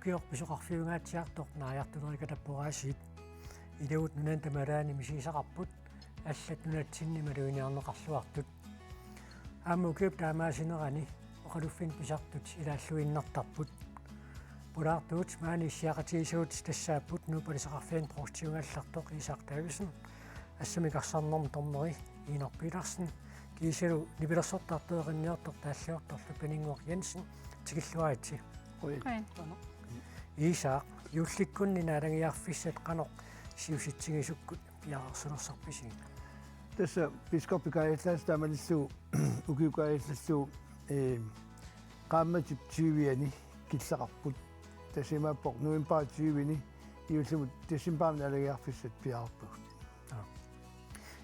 укиорписоқарфиунгаатсиарторт нааяртулерикатаппораасиит илуут нунан тамалаани мисисақарпут аллат нунатсинни малуиниарнеқарлуартут аама укиуп таамаасинерани оқалуффин писартут илааллуиннартарпут пулаартуут маани иссиақатигисуут тассааппут нуупалисақарфиан проктиунгааллартоқ исаартаависн ассамикарсарнерм тормери иинарпиларсн кисалу нибилерсортартуеқинниортор тааллуарторлу панингуар Янсен тикиллуаати исаақ юлликкунни наалагиарфиссат қанеқ сиуситсигисуккут пиаарсулерсарписиг тасса пископикаиллаас тамалиссуу укиукаиллассуу qaammatut 20-ani киллақарпут тасимааппоқ нуимпаа 20-ни иуллумут тассимпаамна алагиарфиссат пиаарпу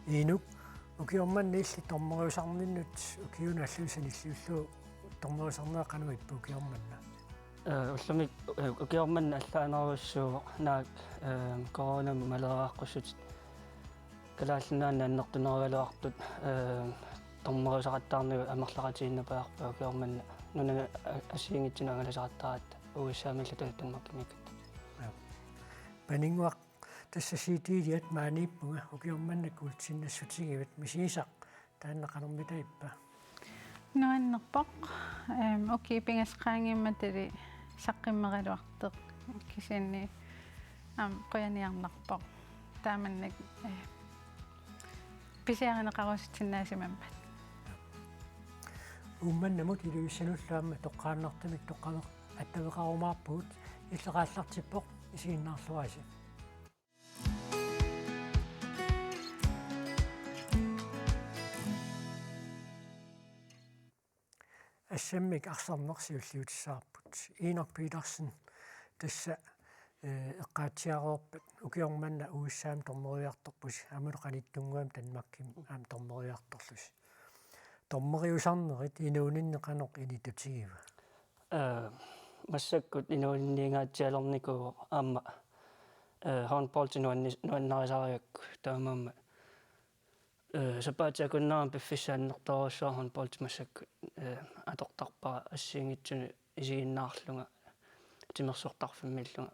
инук укиорманниилли тормериусарниннут укиуна аллуусаниллиуллуу тормерисарнеэққануиппу укиорманна уллумик укиорманна аллаанеруссуу наак коронам малерааққуссут калааллунаанна аннертунеруалуартут тормерисақаттаарнигу амерлақатииннапаарпа укиорманна нуна ассиингитсина ангаласақаттарат уиссаамиллатуттунмаккимикат панингуақ тассасиитиилиат мааниппунга укиорманна култсиннассутигиват мисисақ тааннеқанермитаиппа нуаннерпоқ оки пингасқаангимматали саққиммералуартеқ кисианни қояниарнарпоқ тааманнак писиаринеқаруситсиннаасимампат умманнамут илуиссануллаама тоққааннартамик тоққавеқ аттавеқарумаарпуут иллеқааллартиппоқ исигиннаарлуаси ассаммик арсарнерсиуллиутиссаарпут иинерпиларсин тасса эққаатсиароорпат укиорманна уиссаам тормериарторпус амулеқаниттунгуам танмакким аам тормериарторлус тормериусарнерит инууниннеқанеқ инитутигива массаккут инуунниингаатсиалерникуу аама хонполтинуаннарисариакку таамаама сапаатиакуннаарам пиффиссааннэрторуссуар хонполт массаккут атортарпара ассиингитсуни исигиннаарлунга тимерсортарфиммиллунга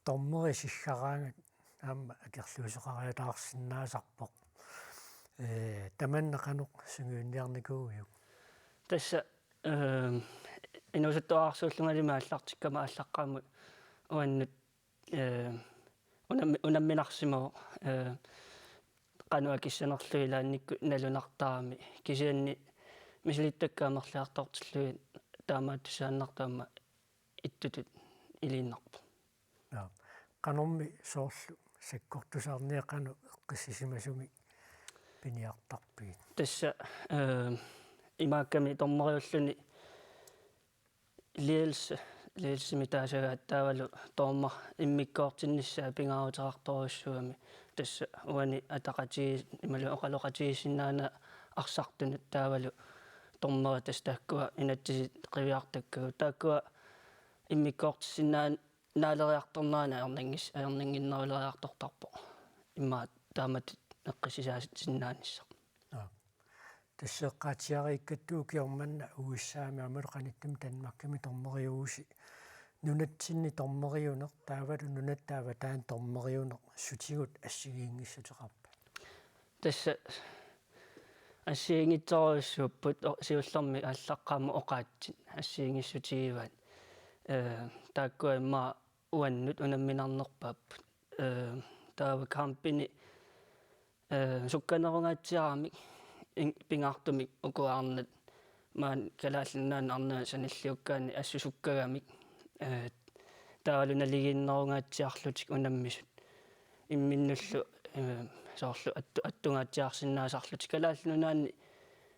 тормерисиллараангат аама акерлуусеқариатаарсинаасарпоқ таманнеқанеқ сунгуунниарникууйук тасса инусуттуаарсууллунгалима аллартиккама аллаққаамут уаннут унамминарсимоо qanua kissанерлуилаанникку налунартаарами кисианни мисилиттаккаамерлиартортиллуи таамааттусааннартаама иттутут илииннарпу qanорми соорлу саккортусаарниақану эққиссисимасуми пиниартарпигит тасса имаакками тормериуллуни лиэлсими таасагаат таавалу тоормар иммиккоортинниссаа пингаарутеқарторуссуами тасса уани атақати ималу оқалоқатигисиннаана арсартунут таавалу тормери тас тааккуа инатсиси қивиартаккагу тааккуа иммиккоортиссиннаан наалериарторнаана аернингиннерулериартортарпо имма таамат эққисисаасиннаанисса тассеққаатиарииккаттуу киорманна уиссаами амулеқаниттум танмакками тормериууси нунатсинни тормериунеқ таавалу нунаттаава таан тормериунеқ сутигут ассигиингиссутеқарпа тасса ассиингитсоруссууппут сиуллерми аллаққаама оқаатсин ассиингиссутигиваат тааккуа имма уаннут унамминарнерпааппут таава кампини сукканерунгаатсиарамик пингаартумик укуаарнат маан калааллунаан арнаа саниллиуккаани ассусуккагамик таавалу налигиннерунгаатсиарлутик унаммисут имминнуллу соорлу аттунгаатсиарсинаасарлутик калааллунаани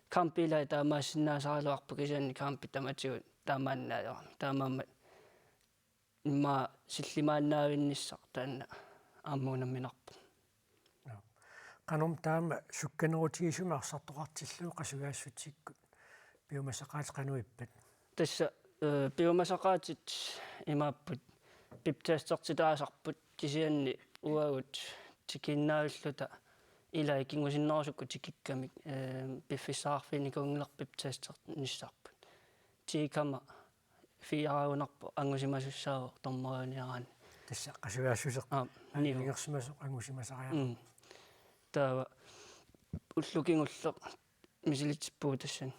кампила таамаассинаасаралуарпу кисаанни кампи таматигут таамааннаалера таамаама имма силлимааннаавинниссар таанна ааммуунамминарпу qanum taama sukkanerutigisuma arsartoqartilluu qasugaassutsikku biumasaqaat qanuippat tassa biumasaqaatit imaapпут piptaastertitaasarput kisianni uagut tikinnaulluta ila ikingusиннерусукку tikikkamik piffissaarfinikunglerpip taasternissarput tiikama fiaraunarpo angusimasussaavo tormeriuniarani тасса qasuaassусеq niu ингерсимасоq ангусимасариа таава уллукингуллеq мисилитсиппуу тассани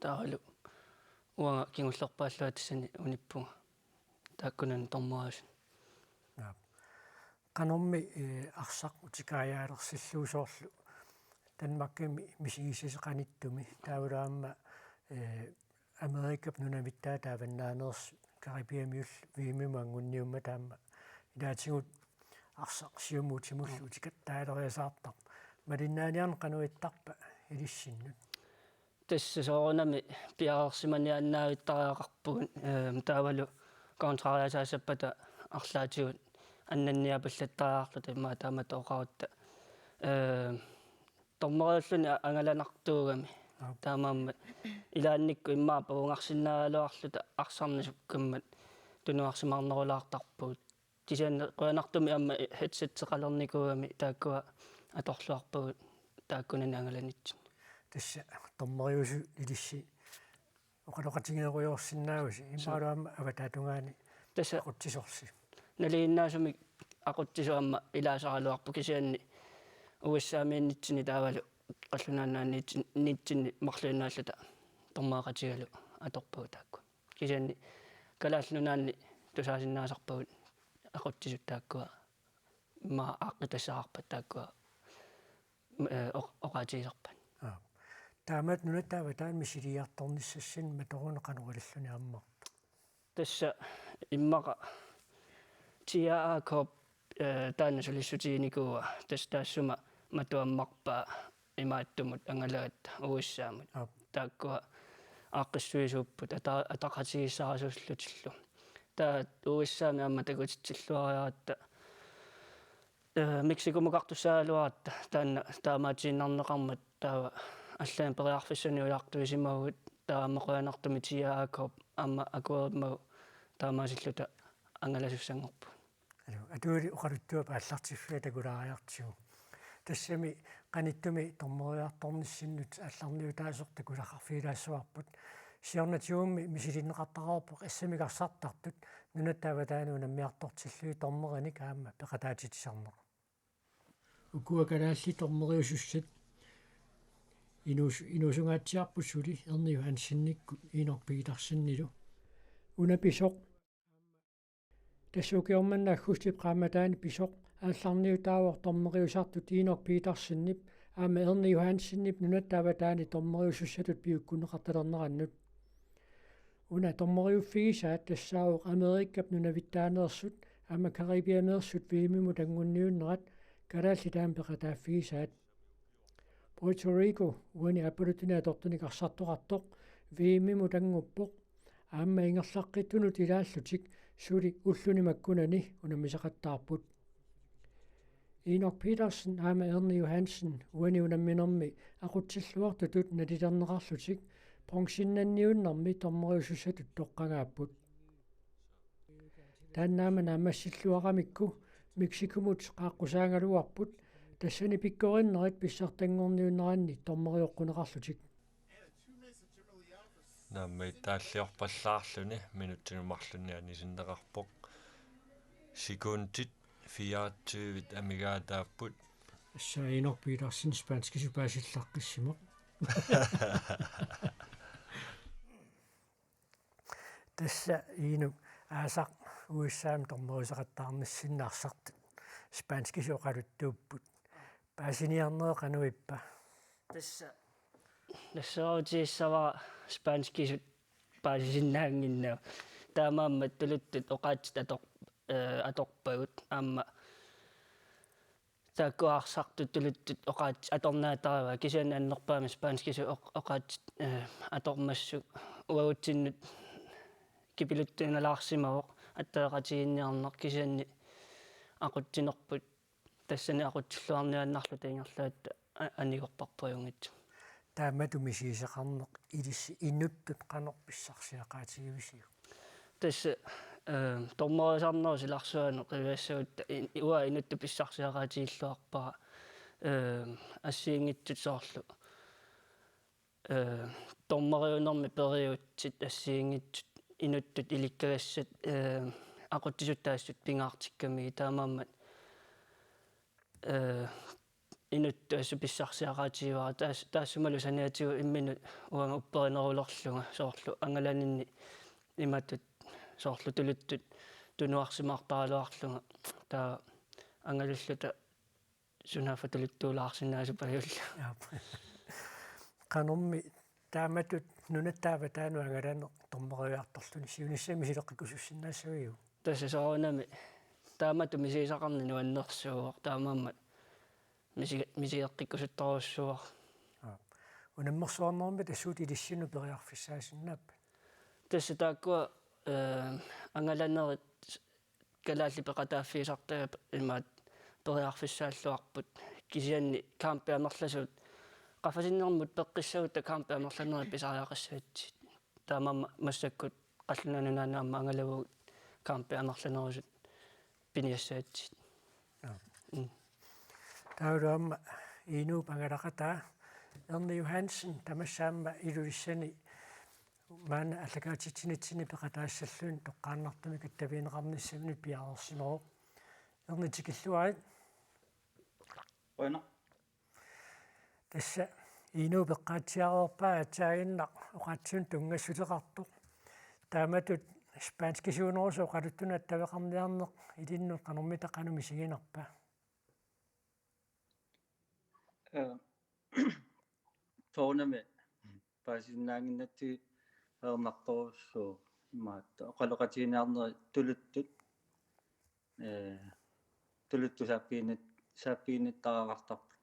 таалу уага кингуллерпааллуа тассани униппуга тааккунан тормаасун qanорми арсақ утикааjaалерсиллуусоорлу танмаккими мисигисисеқаниттуми таавалаама америкап нунамиттаа тааваннаанерс карибиамиул виимима ангунниумма таама илаатигут арсақ сиумуутимуллу утикаттаалериасаартар малиннааниарн qanуиттарпа илиссиннут тасса соорунами пиаарсиманианнаавиттариақарпугун таавалу контрариасаассаппата арлаатигут аннанниапаллаттариарлута имаа таамата оқарутта тормериуллуни ангаланартуугами таамаамма илаанникку иммаа павунгарсиннаалуарлута арсарнасуккаммат тунуарсимарнерулаартарпугут тисианне қуанартуми амма хедсеттеқалерникуугами тааккуа аторлуарпугут тааккунани ангаланитсин тасса тормериусу илисси оқалоқатингеруйорсиннаагуси имаалуамма аватаатунгаани тасса қуттисорси налииннаасуми aquttisуамма илаасаралуарпу кисианни уассаамииннитсини таавалу qallunaannaanni nitsinni marluinnaallata tormaaqatigalu atorpuu taakku kisianni kalaallunaanni tusaasinnaasarpagut aquttisut taakkua ma aaqqitassaqarpat taakkua oqaatigisarpan taamat nunattaava taan misiliartornissassin matoruneqanuriluni amma tassa immaqa tiaakop taanna solissutiinikuua taassuma matuammarpaa имааттумут ангалаатта уиссаамут тааккуа ааққиссуисууппут атақатигиссарасууллутиллу таа уиссаами амма такутитсиллуариаратта мексикумукартуссаалуаратта таанна таамаатииннарнеқармат таава аллаан периарфиссани уяартуисимагут таамақуанартуми тиаакоп амма акуермагу таамаасиллута ангаласуссангорпу атуали оқалуттуапа аллартиффиа такулаариартигу тассами qanittumi tormeriartornissinut алларниу таасорта кулақарфилаассуарпут сиорнатиуумми мисилиннеқартараарпоқ ассамигарсартартут нунаттаава таануу наммиартортиллуи тормераник аама пеқатаатитисарнеқ укуакалаалли тормериусуссат инусунгаатсиарпуссули ерниу хансинниккут инорпигитарсиннилу унаписоқ тассукиорманнааггустип qaamataani pisoq аалларниу таавор тормериусартут иинок питарсиннип аама ерни юхансиннип нунаттаава таани тормериусуссатут пиуккунеқарталернераннут уна тормериуффигисаат тассаавоқ америккап нунавиттаанерсут аама карибианерсут виимиму тангунниуннерат калаалли таам пеқатааффигисаат Puerto Rico уани аполутуна тортуникарсартоқартоқ виимиму тангуппоқ аама ингерлаққиттунут илааллутик сули уллуни маккунани унамисақаттаарпут Enoch Petersen аама Ernie Johansen уани унамминерми aqutsillуартутут налилернеқарлутик понсиннанниуннэрми тормериусуссатут тоққагааппут тааннаама наамассиллуарамикку мексикумут қааққусаангалуарпут тассани пиккориннерит писсартангорниуннеранни тормериоққунеқарлутик нааммай тааллиорпаллаарлүни минуттинумарлунниани синнеқарпоқ секундит 24 амигаатааппут assa Enoch Petersen spanski supasillaqqissimeq tassa iinu aasaq uissaam tormeriusaqattaarnissinnaarсартут spanski soqaluttuupput paasiniarneeqanuippa тасса нассаутииссава спанскисут паасисиннаангиннаа таамааммат тулуттут оқаатит аторпагут аама тааккуарсартут тулуттут оқаат аторнаатарава кисиан аннерпаами спанскису оқаат атормассу уагутсиннут кипилуттуналаарсимавоқ аттаеқатигинниарнер кисианни ақутсинерпут тассани ақутсиллуарнианнарлу таингерлаатта анигорпарпаюнгит тааматумисиисеқарнеқ илисси иннуттут қанорписсарсиақаатигивисиу тасса тормерисарнеру силарсуану қивиассагутта уа инутту писсарсиақаатигиллуарпара ассиингитсут соорлу тормариунэрми периутсит ассиингитсут инуттут иликкагассат ақутсисуттаассут пингаартикками таамааммат инутту ассу писсарсиақаатигивара таассумалу саниатигу имминут уанга упперинерулерлунга соорлу ангаланинни иматтут соорлу тулуттут тунуарсимаартаралуарлунга таа ангалуллута сунафа тулуттуулаарсинаасу паюлла канорми тааматут нунаттаава таану ангалаане тормариуарторлуни сиуниссами силеққикусуссинаассавиу тассасоорунами таамату мисисақарни нуаннерсууар таамааммат мисиеққиккусутторуссуар унаммерсуарнерми тассуут илиссину периарфиссаасиннааппа тасса тааккуа ангаланерит калаалли пеқатааффиисартага имаат периарфиссааллуарпут кисианни кампиамерласуут qafasinnermut peqqissagutta kaampiamерланери писариақассаатсит таамаама массаккут қаллунаанунааннаама ангалагуут kaampiамерланерусут пиниассаатсит таулуамма инууп ангалақатаа Erna Johansen тамассаама илулиссани маана аллагаатитсинитсини пеқатаассаллуун тоққааннартуми каттавиинеқарниссамни пиаарсинероо Erna тикиллуарит Bueno, тасса инуу пеққаатсиареерпаа атсаагиннақ оқаатсуун тунгассулеқартоқ тааматут спаанскисуунерусоо қалуттуна тавеқарниарнеқ илиннут қанорми тақануми сигинерпаа tourname pasinnaanginnatti ermartorussuu imaatta oqaloqatiginearneri tuluttut tuluttu saappiinittaqaqartarpu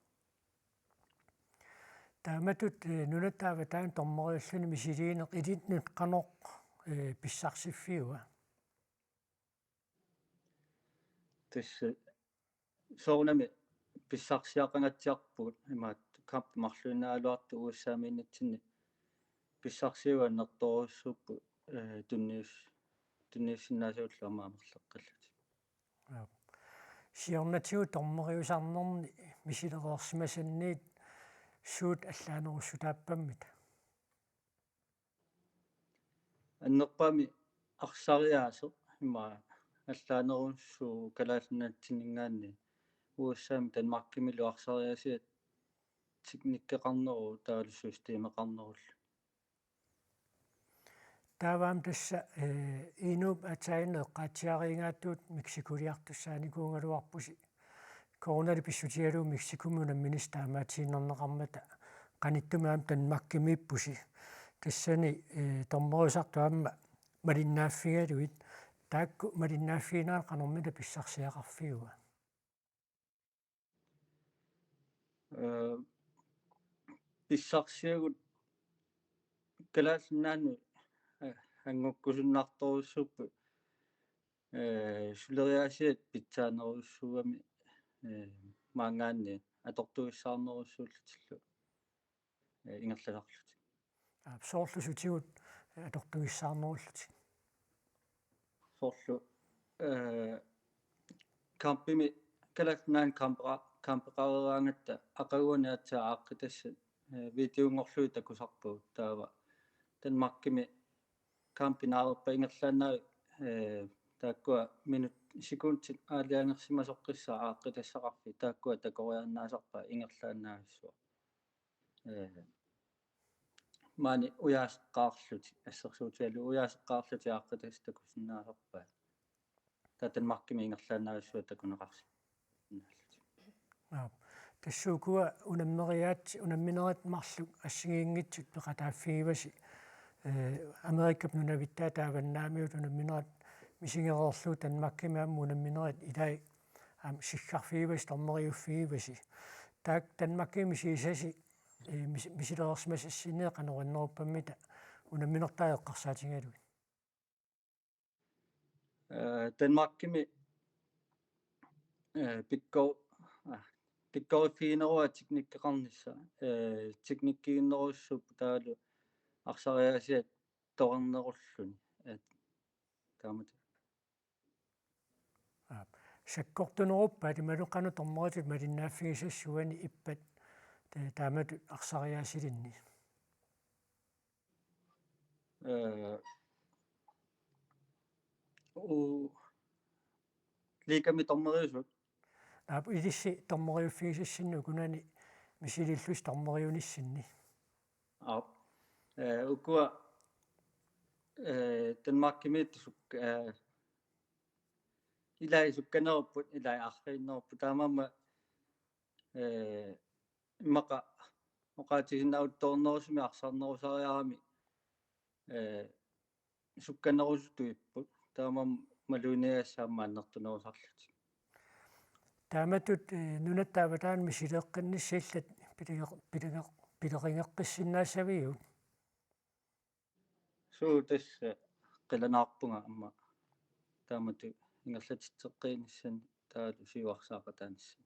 тааматут нунаттаава таан тормориуллуни мисилиинеқ илиннут қаноқ писсарсиффиуа тасса soorname pissarsiaqangatsiarpugut imaat kamp marluinaaluartu uussaamiinnatsinni pissarsiuannertorussuppu tunniussinnaasuullu amaamerleqqallut сиорнатигу тормориусарнерни мисилереерсимасанниит суут аллаанеруссутааппаммит аннерпаами арсариаасо имаа аллаанеруссуу калааллунатсинингаанни уусsaami танмаркимилу арсариасиат teknikkeqarneru taalussuustiimeqarnerullu тааваам тасса инууп атаина эққаатсиариингааттуут мексикулиартуссааникуунгалуарпуси коронали писсутигалуу мексикумуна министаамаатииннернеқармата qaниттумаам танмаккимиппуси тассани торморусартуамма малиннааффигалуит таакку малиннааффинаа qanормила писсарсиақарфиуа писсарсиагут калааллунаanu ангуккусуннаartorussuppu сулериасиат питсаанеруссууами маангаанни атортуиссаарнеруссууллутиллу ингерласарлут соорлусутигут атортуиссаарнеруллути соорлу кампими калааллунаан кампеқарераангатта ақагуаниатсаа ааққитассат видеунгорлуи такусарпуут таава танмаркими кампинаарерпа ингерлаанаа тааккуа минут секундтит аалиангерсимасоққиссаа ааққитассақарфи тааккуа такориарнаасарпа ингерлаанаассуа маани уяасеққаарлути ассерсуутиалу уяасеққаарлути ааққитас такусиннаасарпа татанмаркими ингерлаанаассуа такунеқарси тассуукуа унаммериаат унамминерат марлу ассигиингитсут пеқатааффигиваси америккап нунавиттаа тааваннаамиут унамминерат мисингереерлуу танмаккимаамму унамминерат илай сиггарфигивас тормериуффигиваси таак танмаккими сисаси мисилеерсимасассинеэ канораннеруппаммита унамминертаа эққарсаатингалуи танмаркими пиккориффигинеруа teknikkeqarnissa teknikkiginnerussup taalu арсариасиат торернеруллуни таамат саккортунеруппа атималуқану торморитут малиннааффигисассуани иппат таамат арсариасилинни liikami tormeriusut Naap ilissi tormeriuffigisissinnu kunani misilillus tormeriunissinni. ukua Danmarkimiittisuk ilai sukkaneruput ilai arriinneruppu taamamma immaqa oqaatisinnauttoornerusumi arsarnerusariarami sukkanerusutuipput taamam maluuniassaammaannertunerusarlut Taamatut nunattaavataan misileeqqinnissillat pileqingeqqissinnaassaviu. tassa qilanaarpunga amma taamatu ingerlatitteqqiinissan taalu siuarsaaqataanissan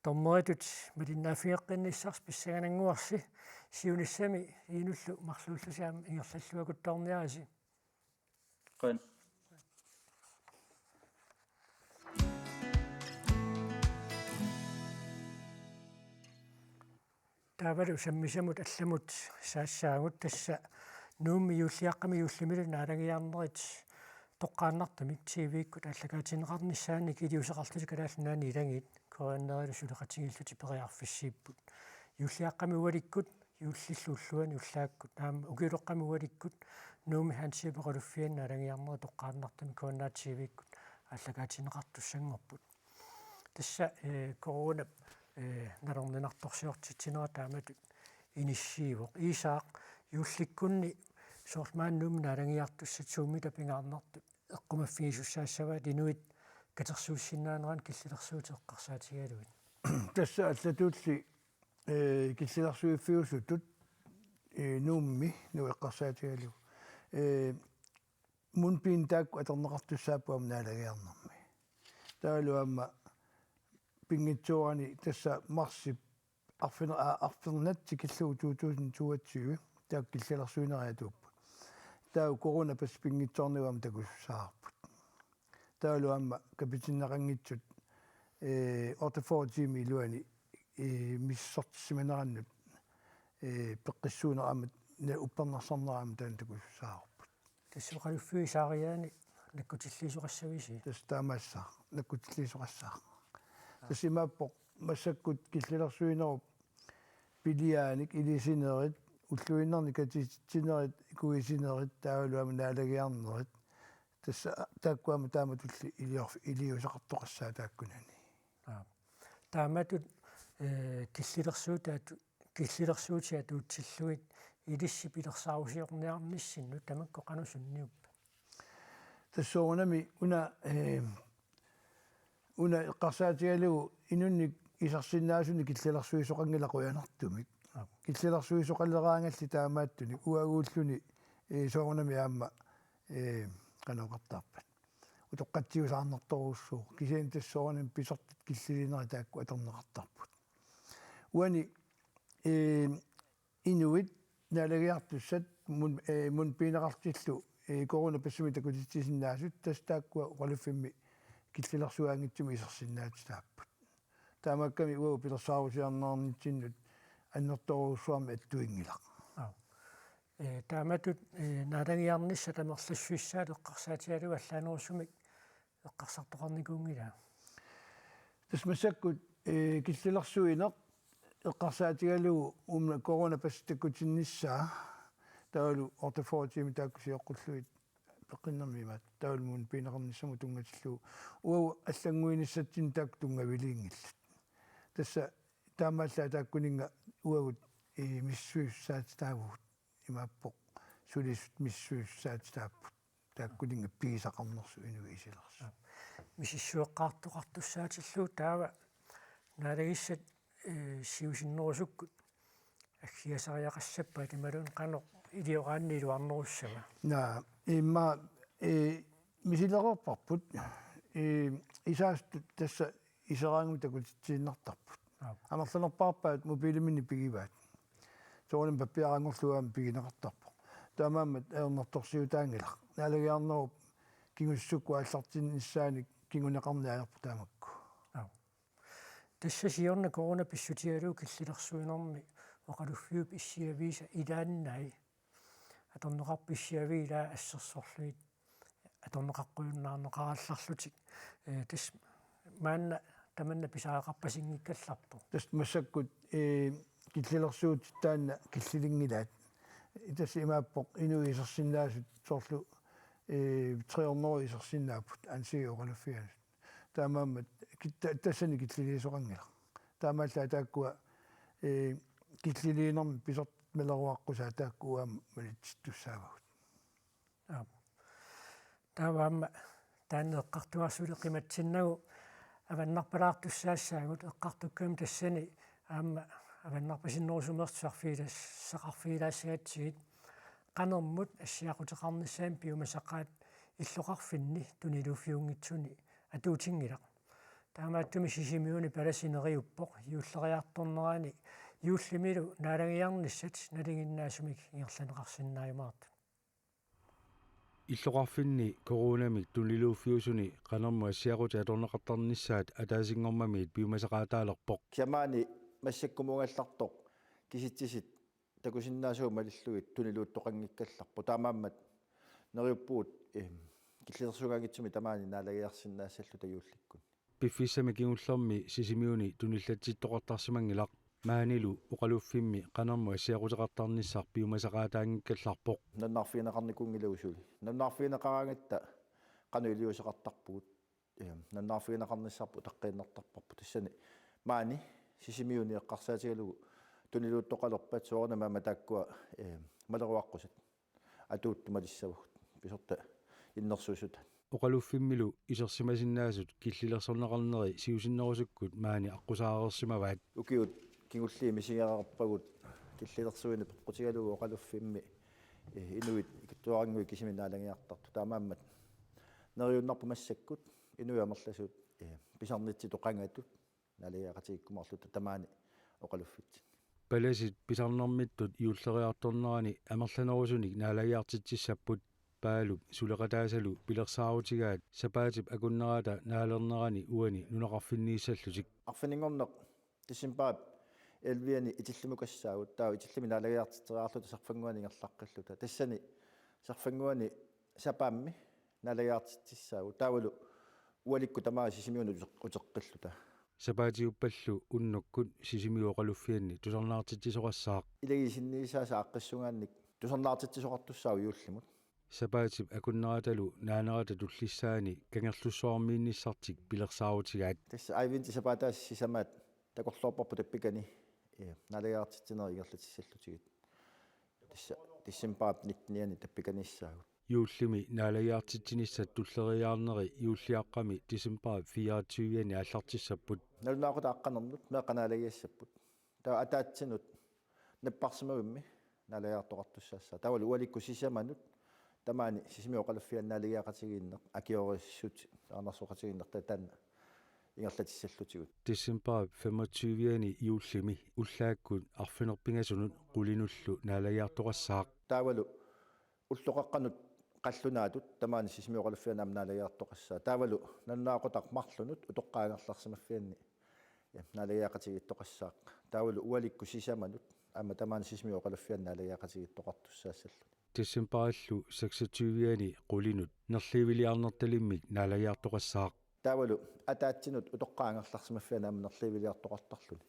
Tormeritut malinnaaffigeqqinissars pissagananguarsi siunissami iinullu marluullusaam ingerlalluakuttorniarasi. qan Taavalu sammisamut allamut saassaagut tassa nuummi yuulliaqqami yuullimilu naalagiarnerit toqqaannartamik TV-ikkut allakaatineqarnissaanni kiliuseqarlulu kalaallunaani ilangit koannerilu suleqatigilluti periarfissiipput yuulliaqqami ualikkut yuullilluulluani ullaakkut aama ukiloqqami ualikkut nuummi hansiipeqaluffian naalagiarneri toqqaannartami koannaa TV-ikkut allakaatineqartussangorput tassa corona nalorninartorsiortitsinera taamatut inissiivoq isaaq yuullikkunni soormaannuum naalangiartussat suumita pingaarnertut eqqumaffigisusaassavaat inuit katersuussinaaneran killilersuuteqqarsaatigaluit Tassa allatuulli killilersuiffiusutut nuummi nueqqarsaatigalu munpiin taakku aterneqartussaappuam naalagiarnermi taaluamma pingitsuarani tassa marsip arfernatsi killugu 2022 taak killilersuineriatuuppu tau corona pas pingitsorniuam takussaarput taaluamma kapitinnaqangitsut ortafortimi iluani missortissimanerannut peqqissuuneraamat uppernersarneraamat taan takussaarput tassuqaluffigisaariaani nakkutilliisuqassavisi tastaamassa nakkutilliisuqassaa tasimappoq massakkut killilersuinerup piliaanik ilisinerit уллуиннерни катитсинерит икуисинерит таавалуама наалагиарнерит тасса тааккуама тааматулли илиусеқартоқассаа тааккунани тааматут киллилерсуутаат уутсиллуит илисси пилерсаарусиорниарнissinnu тамакко қанусунниуппа тассоорнами уна эққарсаатигалугу инунник исарсиннаасуни киллилерсуисоқангилақуянартумик киллилерсуисоқаллераангалли таамааттуни уагууллуни соорнами аама каноқартаарпат утоққатсиусаарнерторуссуу кисиан тассоорнами писортит киллилинери таакку атернеқартарпут уани инуит налагиартуссат мун пинеқартиллу корона пассуми такутитсисиннаасут тастааккуа оқалуффимми киллилерсуаангитсуми исерсиннаатитааппут таамакками уау пилерсаарусиарнаарнитсиннут аннерторуусsuarmi аттуингилақ тааматут наалагиарнисса тамерлассуиссаалу эққарсаатигалу аллаанерусумик эққарсартоқарникуунгила тасмассаккут киллилерсуинеқ эққарсаатигалу умна корона пассатаккутинниссаа таалу ортофоотими тааккусиоққуллуит пеққиннэрмимаат таалмун пинеқарниссаму тунгатиллу уау аллангуиниссатсин таак тунгавилиингиллат тасса таамааллаа тааккунинга уагут миссуиссаатитаавут имааппоқ сулисут миссуиссаатитааппут тааккунинга пигисақарнерсу инуисилерсу мисиссуэққартоқартуссаатиллуу таава наалагиссат сиусиннерусуккут аггиасариақассаппа тималуун қано илиорааннилу арнеруссава на имма мисилерерпарпут исаастут тасса исераангу такутитсииннартарпут амерланерпаарпаат мобилимини пигиваат соорним паппиарангорлуаам пигинеқартарпо таамаамат аернерторсиутаангилақ наалагиарнеруп кингуссукку аллартиннissaани кингунеқарниаерпу таамакку тасса сиорна корона писсутигалуу киллилерсуинерми oqaluffiup issiaviisa ilaannai atorneqarpissiaviilaa assерсорлуит аторнеқаққуйуннаарнеқаралларлутик тас маанна таманна писаақарпасингиккалларпу тас массаккут киллилерсуут таанна киллилингилаат итас имааппоқ инуисерсиннаасут соорлу триорноо исерсиннааппут ансиоқалуффианут таамааммат тассани киллилисоқангила таамааллаа тааккуа киллилиинерми писорт мелеруаққусаа тааккуаама малитситтуссаавагут тааваама таанеэққартуарсуле қиматсиннагу аваннарпалаартуссаассаагут эққартукками тассани аама аваннарпасиннерусумерсарфилас сақарфилаассагатсигит канермут ассиақутеқарниссаам пиумасақаат иллоқарфинни тунилуффиунгитсуни атуутингилақ таамааттуми сисимиуни паласинериуппоқ юуллериарторнерани юуллимилу наалагиарниссат налигиннаасумик ингерланеқарсиннааймаарту иллоқарфинни коронамик тунилууффиусуни канерму ассиақути аторнеқартарнissaат атаасингормамиит пиумасақаатаалерпоқ киамаани массаккумунгаллартоқ киситсисит такусиннаасуу малиллугит тунилууттоқангиккалларпу таамааммат нериуппуут киллерсугаангитсуми тамаани наалагиарсиннаассаллу таюулликкун пиффиссами кигуллерми сисимиуни туниллатситтоқартарсимангилақ маанилу оқалуффимми канерму ассиақутеқартарниссар пиумасақаатаангиккалларпоқ наннарфиинеқарникунгилаусули наннарфиинеқараангатта қану илиусеқартарпугут наннарфиинеқарниссарпу таққииннартарпарпу тассани маани сисимиуни эққарсаатигалугу тунилууттоқалерпат соорнама матааккуа малеруаққусат атууттумалиссавагут писорта иннерсуусута оқалуффиммилу исерсимасиннаасут киллилерсорнеқарнери сиусиннерусуккут маани аққусаарерсимаваат укиут кигуллии мисигеқарпагут киллилерсуини пеққутигалугу оқалуффимми инуит икtuarangui кисими наалагиартарту таамааммат нериуннарпу массаккут инуи амерласуут писарнитси тоқангатут наалагиақатигиккумарлута тамаани оқалуффит паласит писарнэрмиттут иуллериарторнерани амерланерусуник наалагиартитсиссаппут паалуп сулеқатаасалу пилерсаарутигаат сапаатип акуннерата наалернерани уани нунеқарфиннииссаллутик арфинингорнеқ тиссимпаап элвиани итиллимукассаагут таа итиллими наалагиартитсераарлута сарфангуанингерлаққиллута тассани сарфангуани сапаамми наалагиартитсаагут таавалу уаликку тамаа сисимиуну утеққиллута сапаатиуппаллу уннуккут сисимиуоқалуффианни тусарнаартитсисоқассаақ илагисинниисааса аққиссунгаанник тусарнаартитсисоқартуссаау юуллимут сапаатип акуннераталу наанерата туллиссаани кангерлуссуармиинниссартик пилерсаарутигаат тасса айвинти сапаатаас сисамаат такорлоорпарпу таппикани наалагиартитсинери игерлатиссаллутигит тасса тиссимпаап нитниани таппиканиссаагут юуллими наалагиартитсиниссат туллериаарнери юуллиаққами тисимпаап 24-ани аллартиссаппут налунаақута аққанернут меқанаалагиассаппут таа атаатсинут наппарсимавимми наалагиартоқартуссаасса тавалу уаликку сисаманут тамаани сисимиоқалуффианнаалигиақатигииннеқ акиорissut арнарсоқатигииннерта таанна ингерлатиссаллутигут тиссимпаап 25-ани юуллими уллааккут арфинерпингасунут қулинуллу наалагиартоқассаақ таавалу уллоқаққанут қаллунаатут тамаани сисимиоқалуффианаам наалагиартоқассаа таавалу наннаақутақ марлунут утоққаангерларсимаффианни наалагиақатигиттоқассаақ таавалу уаликку сисаманут аама тамаани сисимиоқалуффианнаалигиақатигиттоқартуссаассаллу тиссимпааллу 26-ани қулинут нерливилиарнерталиммик наалагиартоқассаақ таавалу атаатсинут утоққаангерларсимаффианаам нерливилиартоқартарлуни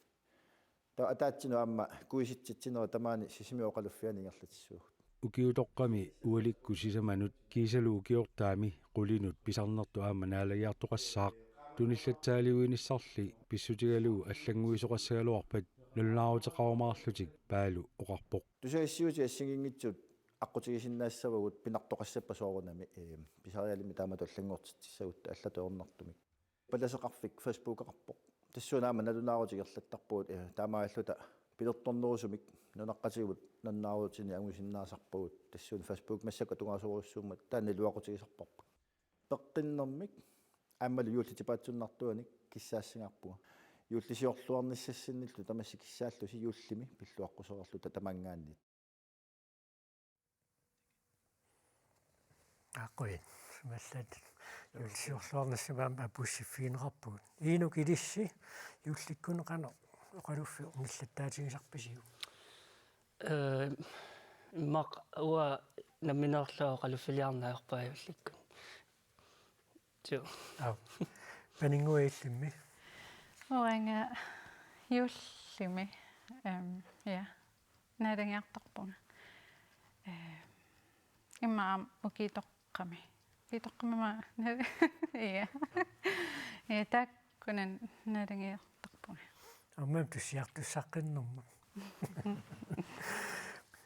таа атаатсину аама куиситситсинера тамаани сисимиоқалуффианингерлатиссуугут укиутоққами уаликку сисаманут кисалу укиортаами қулинут писарнерту аама наалагиартоқассаақ туниллатсаалиуиниссарли писсутигалугу аллангуисоқассагалуарпат нуллаарутеқармаарлутик паалу оқарпоқ тусаиссиути ассигингитсут аққутигисиннаассавагут пинартоқассаппа соорунами писариалими таамату аллангуортитсагут аллатуорнартумик паласеқарфик фейсбукеқарпоқ тассунаама налунаарутигерлаттарпуут таамааллута пилерторнерусумик нунаққатигут наннаарутини агусиннаасарпагут тассуун фейсбук массака тугаасоруссууммат таани луақутигисарпарпут пеққиннэрмик ааммалу юуллитипаатсуннартуаник киссаассингарпуга юуллисиорлуарниссассинниллу тамасси киссааллуси юуллими пиллуаққусерерлута тамангаанни аққуи маллат юуллисиорлуарнассамаама пуссиффиинеқарпугут иинук илисси юулликкунеқано оқалуффи унгиллаттаатигисарпасигу maq uа naminerloo qalufiliarnaajorpaajullikku jo paninguillimmi Oanga jullimi ja naadangiartarpunga imma ukitoqqami kitoqqamama ja ja takkunan naadangiartarpunga ammam tussiartussaqqinnerma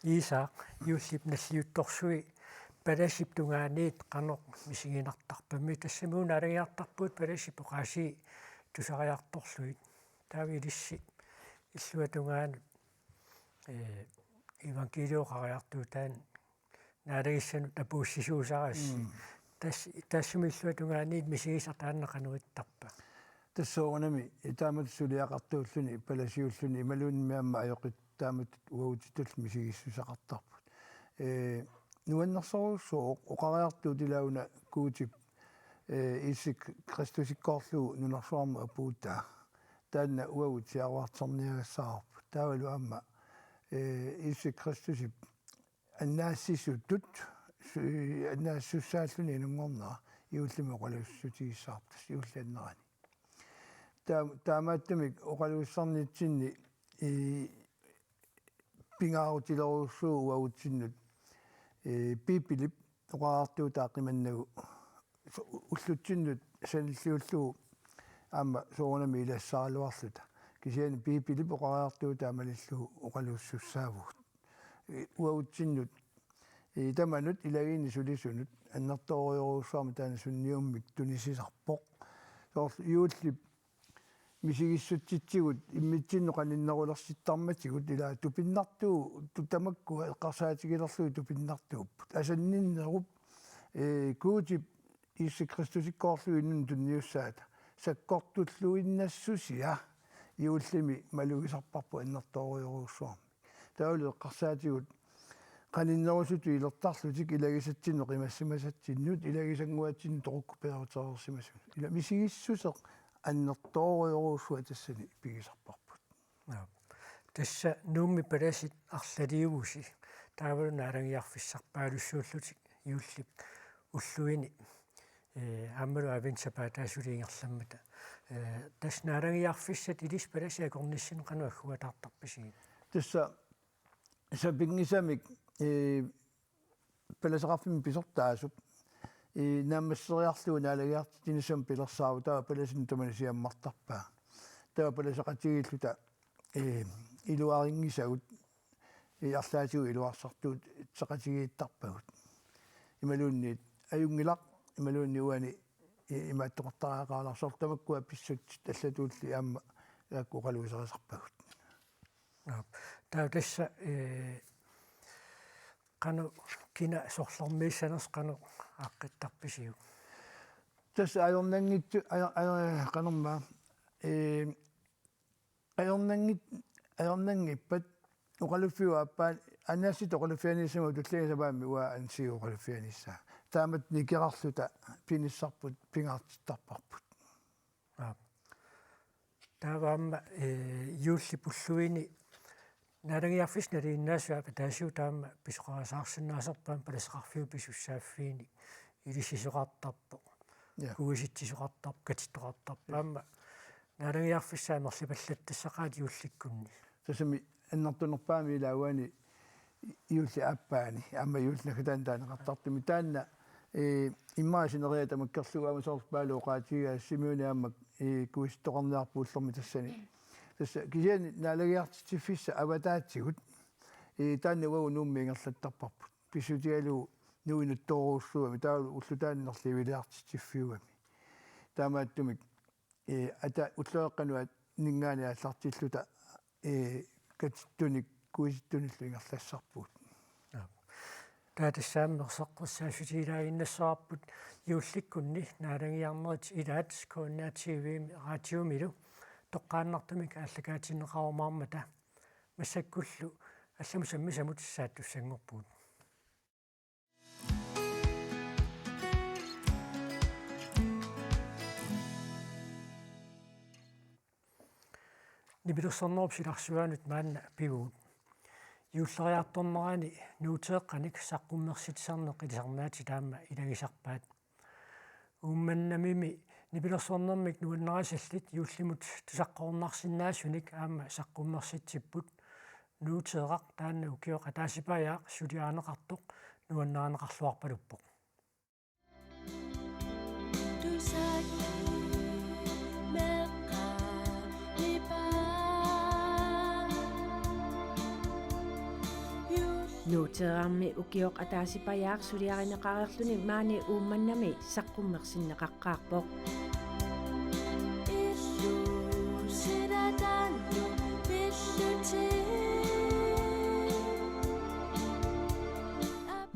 Isak jullip nalliuttorsui palasip tungaaniit qanoq misiginartarpammi tassamuun naadangiartarpuut palasip oqaasi tusariartorluit taavilissi illuatungaan evangelioqariartuutaan naaлагиссанут апууссисуусарасси тассуми илluatungaaniit мисигисартааннеқануиттарпа тассоонами таамат сулиақартууллуни паласиуллуни ималуунниамма аёқит таамат уаутитул мисигиссусақартарпут нуаннерсоруссоо оқариартуу тилауна куутип исик кристусиккоорлуу нунарсуарма апуутаа таанна уавут сиаруартерниагассаарпут таавалу аама исик кристусип аннаассисуттут аннаассуссааллуни нунгорнера иуллими оқалуссутигиссаарптас иуллааннерани таамааттамик оқалуссарнитсинни пингаарутилоруссуу уавутсиннут пипилип оқаартуутаа қиманнагу уллутсиннут саниллиуллуу аама соонами илассаалуарлута кисиани пипилип оқариартуутаа малиллуу оқалуссуссаавугут уаутсиннут таманут илагиини сулисунут аннерториоруссаама таана сунниуммик тунисисарпоқ соорл юуллип мисигиссутситсигут иммитсинноқаниннерулерситтарматигут илаа тупиннартуу тутамакку эққарсаатигилерлуи тупиннартууппут асанниннеруп куутип Иисус Кристусиккоорлуиннун тунниуссаата саккортуллуиннассусиа иуллими малугисарпарпу аннерториоруссуарми таулу эққарсаатигут qaninnерусуту илертарлутик илагисатсинно қимассимасатсиннут илагисангуатсин тоқукку перутерерсимасун ила мисигиссусеқ аннерториоруссуа тассани пигисарпарпут тасса нуумми паласит арлалиувуси таавалу наарангиарфиссарпаалуссууллутик иуллип уллуини аммалу авинсапаатаасулиингерламмата тас наарангиарфиссат илис паласи акорниссин кануаггуатаартарпасигит тасса сапингисамик паласеқарфими писортаасуп наамассериарлуу наалагиарти тинисам пилерсааву таа паласин туманисиаммартарпаа таа паласеқатигиллута илуарингисагут арлаатигу илуарсартуут сеқатигииттарпагут ималуунниит аюнгилақ ималуунни уани имааттоқартараақааларсор тамаккуа писсут таллатуулли аама яаккуқалуисерисарпагут таа тасса qanu kina sorlormiissaners qanu aaqqittarpisiu тасса аёрнангитсу канерма аёрнангиппат оқалуффиу аппаан аннаассит оқалуффианissаму туллигисапаами уа ансиу оқалуффианиссаа таамат никерарлута пиниссарпут пингаартиттарпарпут тааваама юуллипуллуини наалагиарфис налииннаасуапа таасиу таама писоқарасаарсинаасерпаан паласеқарфиу писуссааффиини илисисоқартарпо куиситсисоқартар катиттоқартарпа аама наалагиарфиссаамерлипаллаттассақаат юулликкунни тасами аннартунерпаами илауани юулли аппаани аама юуллахатаан таанеқартартуми таанна иммаасинериата маккерлугаама соорпаалуоқаатигаа симиуниааммак куистоқарниарпууллерми тассани тасса кисиани наалагиартитсиффисса аватаатсигут таанна уагу нууммиингерлаттарпарпут писсутигалу нуинутторууссуами таалу уллутааннерливилиартитсиффиугами таамааттумик ата уллуэққануат нингаани аллартиллута катиттуник куиситтуниллу ингерлассарпуут таатассааммерсеққуссаасутилаагиннассаарпут юулликкунни наалагиарнерит илаат кооннаативими радиомилу тоққааннартумик ааллакаатиннеқарумаармата массаккуллу алламу саммисамут сааттуссангорпуут нибилерсэрнерп силарсуаанут маанна пигуут юуллериарторнерани нуутеэкканик саққуммерситсарнеқ илисарнаати таама илагисарпаат уумманнамими нипилерсуарнэрмик нуаннерасаллит юуллимут тусаққорнарсинаасуник аама саққуммерситсиппут нуутеэрақ таанна укиоқ атаасипаяақ сулиаанеқартоқ нуаннеранеқарлуарпалуппоқ нуутеэрарми укиоқ атаасипаяақ сулиаринеқарерлүни маани уумманнами саққуммерсиннеқаққаарпоқ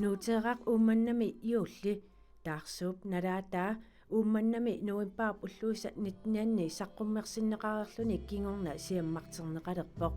нуутеэрақ уумманнами юулли таарсууп налаатаа уумманнами нуимпаап уллуиса нитнианни саққуммерсиннеқарерлүни кингорна сиаммартернеқалерпоқ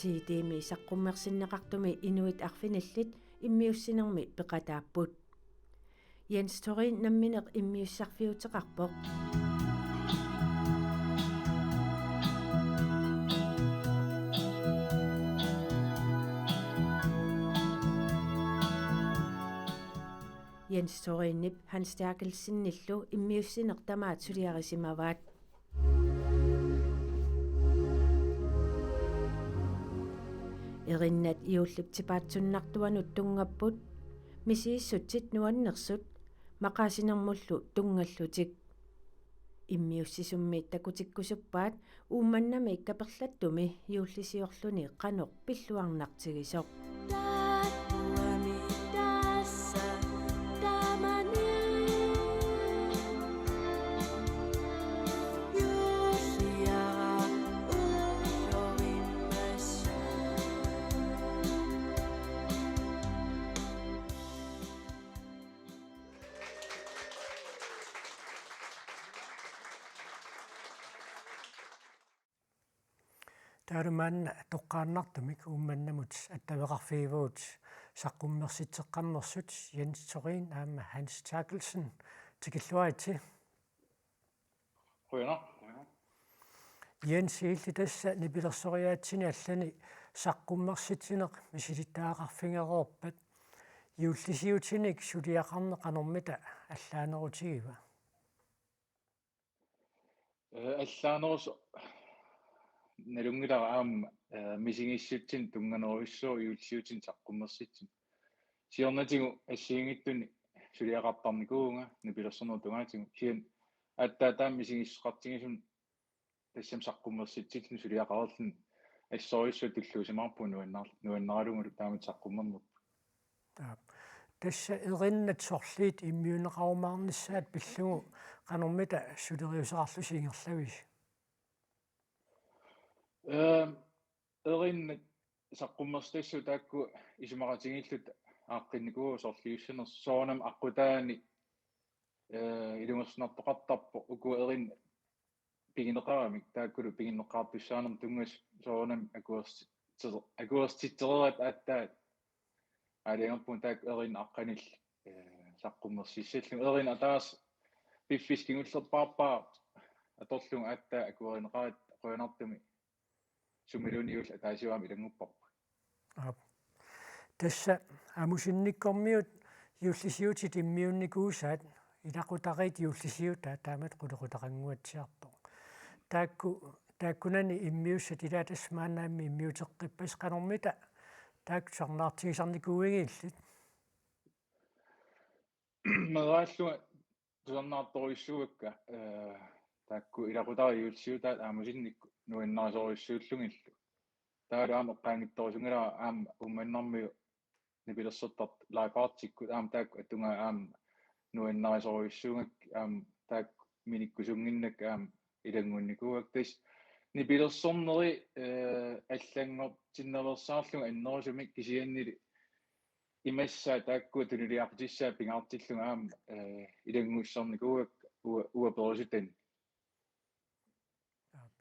сиитими саққуммерсиннеқартуми инуит арфиналлит иммиуссинерми пеқатааппут Jens Torin намминеқ иммиуссарфиутеқарпоқ Jens Torinip han stærkelsinnillu immiussineq tamaat suliarisimavaat Erinnet iulliptipaatsunnartuanut tungapput misiissutsit nuannersut maqaasinermullu tungallutik immiussisummiit takutikkusuppaat uummannami ikkaperlattumi iullisiorluni qanoq pilluarnartigisoq Taarumaanna toqqaannartumik uumannamut attavеqarfiivuut saqqummersitseqqammersut Jens Torin aama Hans Terkelsen tikilluaiti Rønner. Jens illi tassa nipilersoriaatsini allani saqqummersitineq misilittaaqarfingeroorpat juullisiutinik suliaqarneqanormita allaanerutigiva Allaanerus nalungila aam misingissutsin tunganeruissuu iullisiutin saqqummersitsin siornatigu assiingittuni suliaqartarnikuunga nipilersornor tungaatigu sian attaataan misingisseqartigisun тассам саққуммерситсиллу сулиақарерлун ассориссу туллуусимарпу нуаннералунгулу таамат саққуммернерпу тасса эриннат сорлиит иммиунеқарумаарнissaат пиллугу qanормита сулериусеқарлу сиингерлавис эриннат саққуммерстассу таакку исумаратингиллут ааққинникуу сорлиуссанер соонам аққутаани илунгерснартоқартарпо уку эрин пигинеқарамик тааккулу пигинеққарписсаанер тунгас соонам акуерститтерерат ааттаат алиангерпун таак эрин аққанил саққуммерсиссаллу эрин атаас пиффискингуллерпаарпаа аторлунг ааттаа акуеринеқарат қойнартуми сумилуниул атаасиуами илангуппарпа тасса амусинниккормиут юуллисиутит иммиунникуусаат илақутарит юуллисиута таамат қулеқутақангуатсиарпо тааккунани иммиуссат илаа тасмаанаамми иммиутеққиппас қанормита таак сорнаартигисарникууигииллит магааллуга тусарнаарторуиссуакка таакку илақутари юуллисиутаат аамусинникку нуиннарисориуссууллугиллу таалаама қаангитторисунгала аама умманнармиу нипилерсэртарт лайпаартикку аама таакку атунга аама нуиннарисориуссуугак аама таак миниккусунгиннак аама илангунникууак тас нипилерсорнери аллангортиннерсаарлуга аннерусумик кисианнили имассаа таакку тунилиартиссаа пингаартиллунгаама илангуссарникууак уаперусутан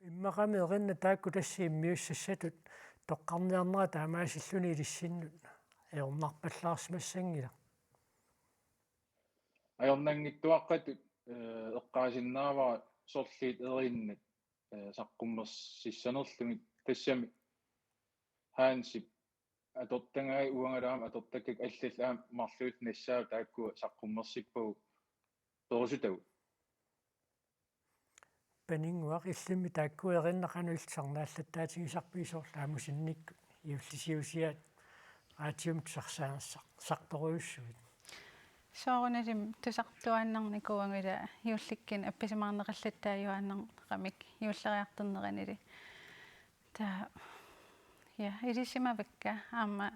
иммақами еринна таакку тасси иммиуссассатут тоққарниарнера таамаасиллуни илиссиннут аёрнарпаллаарсимассангила аёрнангиттуаққатут эққаасиннаава сорлиит эриннат саққуммерсиссанерлугит тассами хаансип атортангаи уангалаама атортаккак аллаллаам марлуут нассаа таакку саққуммерсиппагу перусутагу панингуақ иллими таакку ериннақануилсарнааллаттаатигисарпиисоорлаа мусинникку иуллисиусиаат аатиум сарсаанерсақ сарторуйуссуит соорунасим тусартуааннарникуангила юулликкин апписимаарнеқаллаттааюааннеқамик юуллериартернеранили та я ирисимавакка аама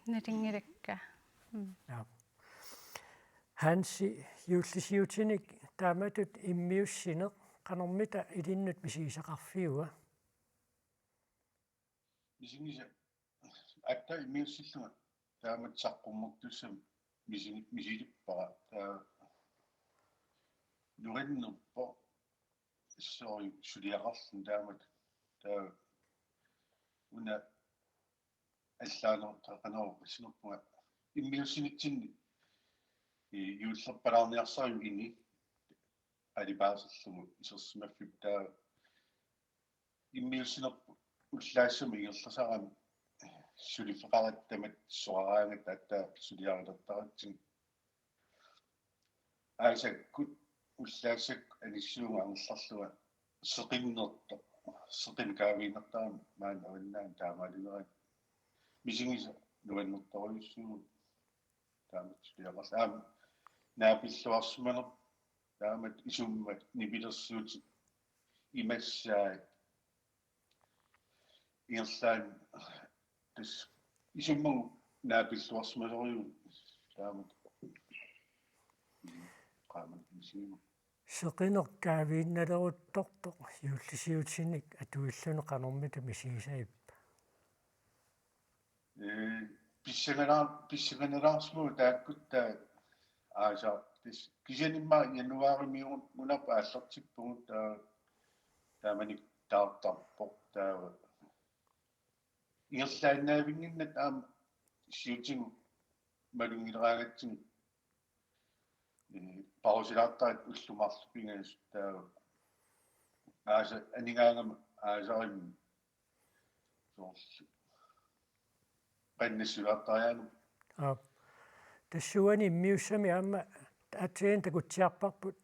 нэтингилакка ханси юуллисиутиник тааматут иммиуссинеқ канормита илиннут мисигисақарфиуа мисигиса атта иммиуссиллуга таамат саққуммуктуссам мисилиппара таа нуриннерпо сори сулиақарлун таамат таа уна аллаано тақаноо синерпуга иммиуссинитсинни юуллерпалаарниарсааю ини алибаасерлугу исерсимаффип таа иммиуссинерпу уллаассами иерласарами сулифеқараттамат суараангат аттаа сулиарилертаратсин аасаккут уллаассак аниссуунга ангерларлуга сеқиннерто сеқинкаавинертарами маанавиннаан таамаалинерат мисигиса нуаннерторуйуссугу таамат сулиақарлаам наапиллуарсиманер таамат исуммат нипилерсуут имассаа иерлаан тас исуммагу наапиллуарсимасориу таамат qaamат мисигима сеқинеркаавиинналерутторто юуллисиутиник атуиллуне канормита мисигисаиппа писсаганаарсмуу тааккутта ааса тис кисенимма януаримиун мунапа аллертиппугу таа тааманик таартарпоқ таа иерлааннаавингиннат аам сиутигу малунгилераагатсин паусилаартаат уллумарлупингаас таа ааса анигаангам аасарим сорл паннисуартаяану тассуани иммиуссами аама атсиин такутсиарпарпут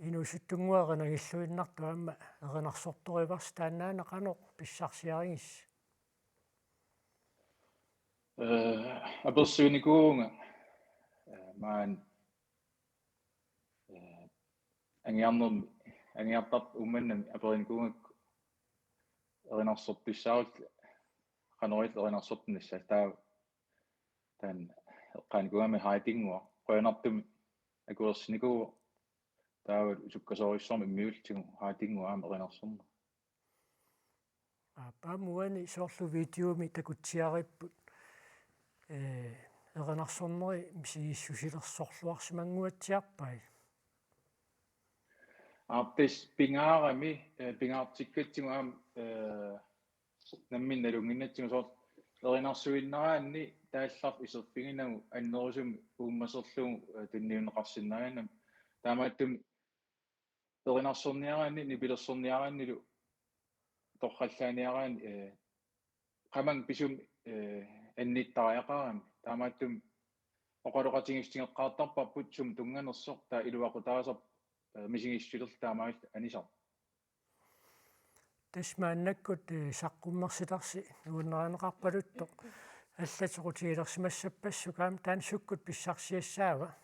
инусуттунгуаринагиллуиннарту аама эринарсорториварс тааннаанеқано писсарсиаригис аберсуникуунга маан ангиартарп умманнами апериникуунгак эринарсортиссаарут канорит эринарсортиннссаа таа таан эққааникуами хаатингуа қойнартум акуерсиникуу таавал суккасориссорми миултигу хаатингуа аама эринарсорна памуани соорлу видеоми такутсиариппут эринарсорнери мисигиссусилерсорлуарсимангуатсиарпай аптис пингаарами пингаартиккатсигу аам намминналунгиннатсигу соор эринарсуиннараанни таалларп исерпигинагу аннерусуми ууммасерлугу тунниунеқарсиннаганам таамааттум эринарсорниараанни нипилерсорниарааннилу торхаллааниараан qamang pisum анниттариақарами таамааттум оқалоқатингистингеққартарпарпут сум тунганерсоқ таа илуақутаасар мисигиссулер таамаал анисар тасмааннаккут саққуммерсиларси нууннеранеқарпалутто аллатеқутигилерсимассаппассукаам таансуккут писсарсиассаава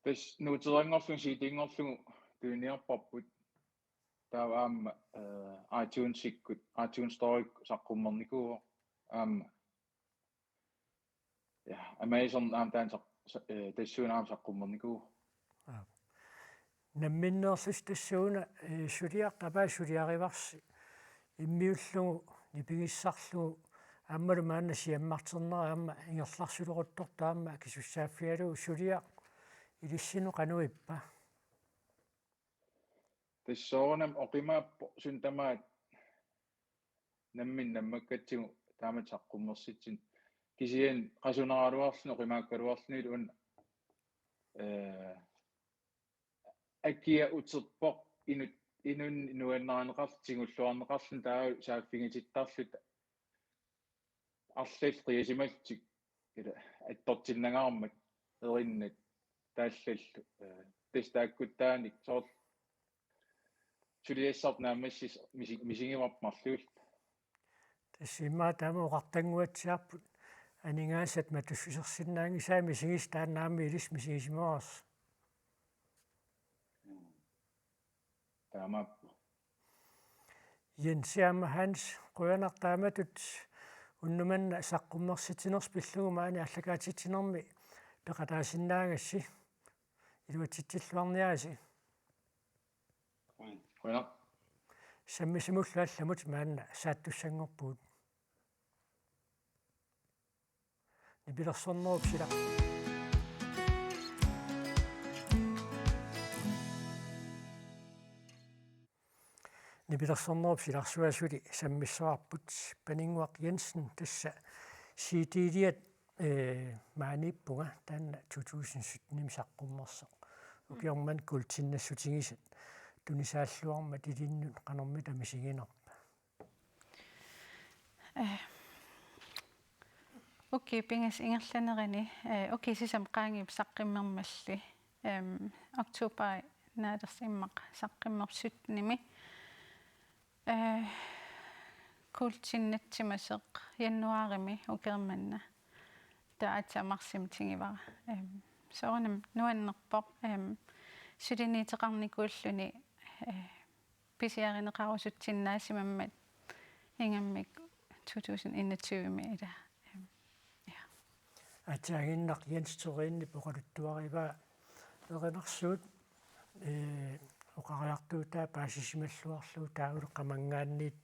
пес нуутерангорлун сиитингорлугу туниарпарпут тааваам iTunes-иккут iTunes Store саққуммерникуу ja Amazon таан тассуунаам саққуммерникуу намминнерлус тассууна сулиартапаа сулиариварси иммиуллугу нипигиссарлугу аммалумаана сиаммартернера ингерларсулерутторtaamma кисуссааффиалу сулиа илиссину кануиппа тассоорнам оқимааппо сунтамаат наммаккатсигу таамат саққуммерситсин кисиан қасунералуарлуно оқимааккалуарлунил ун аккиа утсерпоқ инун нуаннеранеқартигуллуарнеқарлун таа сааффигититтарлут арллал қиасималтик ила аттортиннагаармат ериннат тааллаллу тестааккуттааник соор сулиассарнаамассис мисигимарпмарлуул тассимаа таама оқартангуатсиарпут анингаасат матуссусерсиннаангисаа мисигис тааннаами илис мисигисимоорс таамааппу Jensиама Hans қуянартааматут уннуманна саққуммерситинерс пиллугу маани аллагаатитсинерми пеқатаасиннаагасси илуатситсиллуарниааси қуяна саммисимуллаалламут маанна сааттуссангорпуут нибилерсорнеруп сила нибилерсорнеруп силарсуасули саммиссоарпут панингуақ Jensen тасса сиитилиат мааниппунга таанна 2017 саққуммерсо укиорман култиннассутигисат тунисааллуарма тилиннут канорми тамисигинерпа окей пингас ингерланерани окей сисам qaangiip saqqimmermalli oktober naadersimmaq saqqimmersuttnimi kultinnatsimaseq januarimi ukermanna taatsamarsim tingivara soornam nuannerpoq suliniiteqarnikuulluni pisiarineqarusutsinnaassimammat ingammik 2021 ila атаагиннақ Jens Turinni поқалуттуариваа еринарсуут оқариартуутаа паасисималлуарлуу таагулу қамангаанниит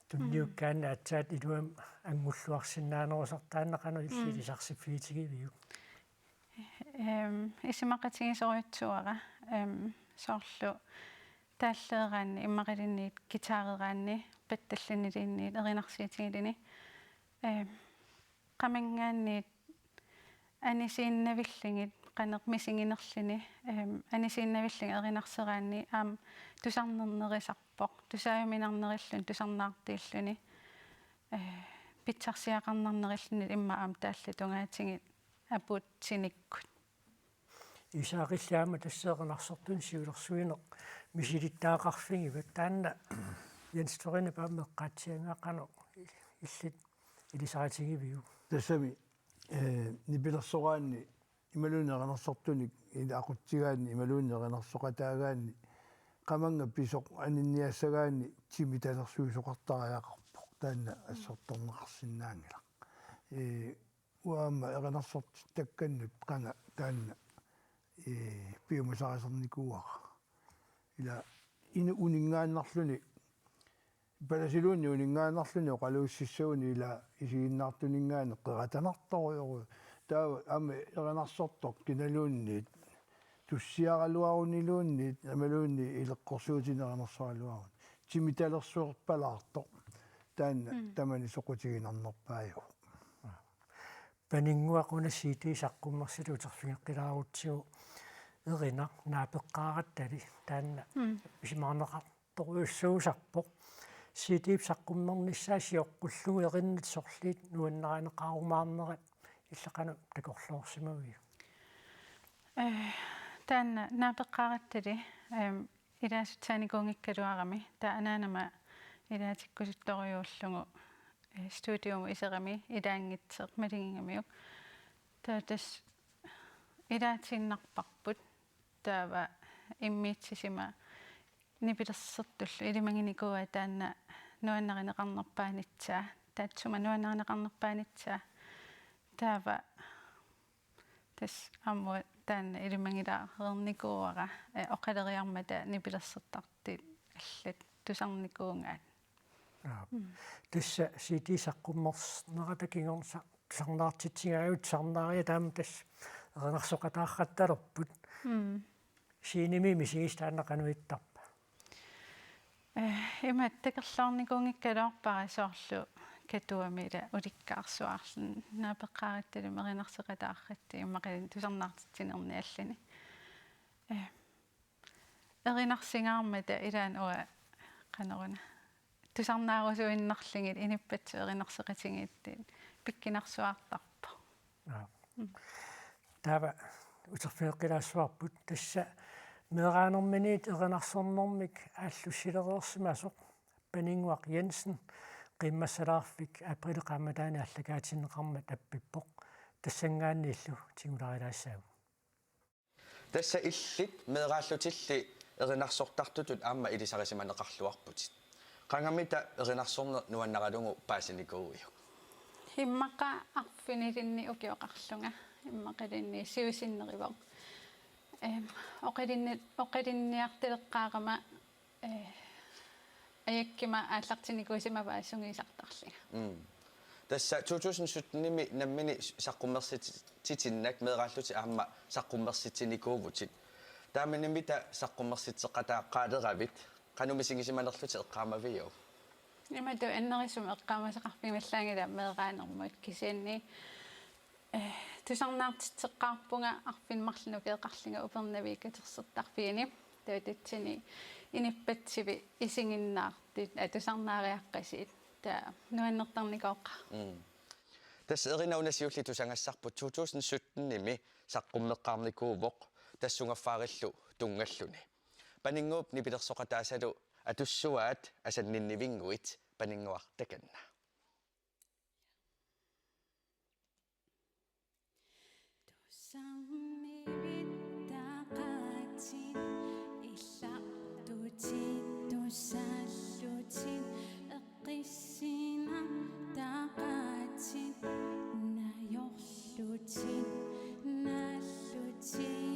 тунниуккаанна атсаат илуам ангуллуарсинаанерусартааннақану иллилисарсиффиитигивиу исимақатигисориутсуара соорлу тааллеераанни иммақилинниит гитаарераанни патталланилинниит эринарсиитигилини qamanggaanniit anisiinnavillingit qaneq misingинерлүни anisiinnavillинга erinarseraanni aam tusarnernerisarpoq tusaayuminarnerillun tusarnaartiilluni pitsarsiaqarnarnerilluni imma aam taallatuнгaatigit apuutsinikkut исаақиллаама тассеэқинарсортун сиулерсуинеқ мисилиттаақарфигива таанна Jens Turinni паамеққаатсиангаақану иллит илисаатигивиу тассами нибилерсораанни ималуунеқанерсортуник ила ақутсигаанни ималуунеқанерсоқатаагаанни qamanga pisoq aninniassagaanni timitalersuusoqartariaqarpoq taanna assortorneqarsinnaangila uaama eqanersort takkannut qanga taanna piumusarisernikууaqa ila inu uningaannarluni palasiluunni uningaannarluni oqaluussissuuni ila isiginnaartuningaane qeratanartoruyoru taava aama eqanarsortoq kinaluunniit tussiaraluaruniluunniit amaluunni ileqqorsuutineqanersualuarun timitalersuerpalaartoq taanna tamani soqutiginarnerpaayu панингуақуна сиити саққуммерсилу утерфигеққилаарутсигу ерина наапеққааратали таанна исимаарнеқарторуйуссуусарпоқ сиитип саққуммерниссаа сиоққуллугу ериннат сорлиит нуаннераанеқарумаарнерат иллақану такорлоорсимавиу таанна наапеққаратали илаасутсааникуунгиккалуарами таа анаанама илаатиккусутторюуллугу студиум исерами илаангитсеқ малингамиук таатас илаатиннарпарпут таава иммиитсисима нипилерсертуллу илимагиникуа таанна нуаннеринеқарнерпаанитсаа таатсума нуаннеринеқарнерпаанитсаа таава тас амму таанна илимагилаарерникууара оқалериармата нипилерсертартит аллат тусарникуунгаат тасса ситисаққуммерснератакингорса сарнаартитсигаавут сарнаария таама тасс эрнарсоқатаарратталерпут синими мисигистааннақануиттарпа иматтакерлаарникуунгиккалуарпара соорлу катуамила уликкаарсуаарлун наапеққаариттали меринарсеқатаарратти иммақалин тусарнаартитсинерни аллани эринарсингаармата илаан уа канеруна тусарнаарусуиннарлингит иниппатсу эринарсеқатингиттин пиккинарсуаартарпа таава утерфеэққилаассуарпут тасса мераанерминит эринарсернэрмик ааллуссилереерсимасоқ панингуақ Jensen qimmassalaarfik априлеқаматаани аллагаатиннеқармат аппиппоқ тассангааннииллу тигуларилаассаагу тасса иллит меэрааллутилли эринарсортартутут аама илисарисиманеқарлуарпутит qangamita erinarsorne nuannaralungu paasinikouiu himmaqa arfinilinni ukioqarlunga immaqalinni siusinnerivor oqalinniarteleqqaarama ayakkima aallartinikuisima paasungiisartarlinga tassa 2017-nimi nammini saqqummersititinnak meeraalluti aama saqqummersitsinikuuvutit taaminimita saqqummersitseqqataaqqaaleravit qanumisingisimaanerluti eqqaamaviu nimatu annerisum eqqaamasaqarpimallaangila meeraanermut kisianni tusarnaartitseqqaarpunga arfinmarlunu keeqarlinga upernaviikatersertarpiini tautatsini inippatsivi isinginnaartit atusarnaariaqqasiit taa nuannertarnikoqqa tas erinaunasiulli tusangassarput 2017-nimi saqqummeqqaarnikuuvoq tassungafaarillu tungalluni paninguup nipilersoqataasalu atussuaat asanninnivinguit paninguartakanna Tussallutin eqqissina taqatin najorlutin nallutin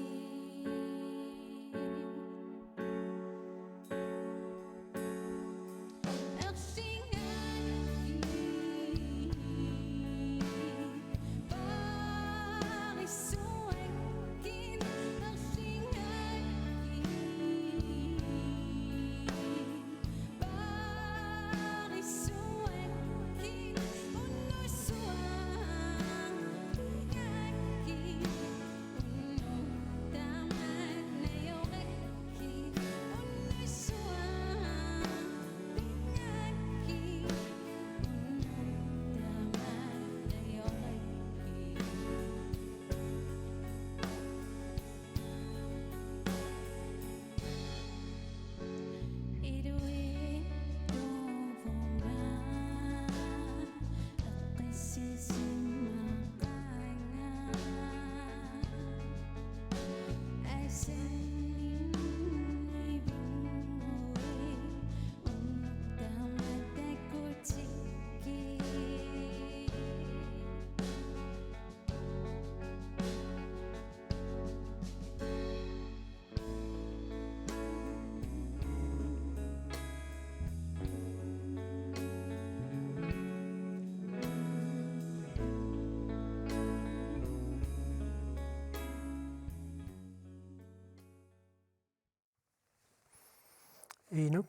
Inuk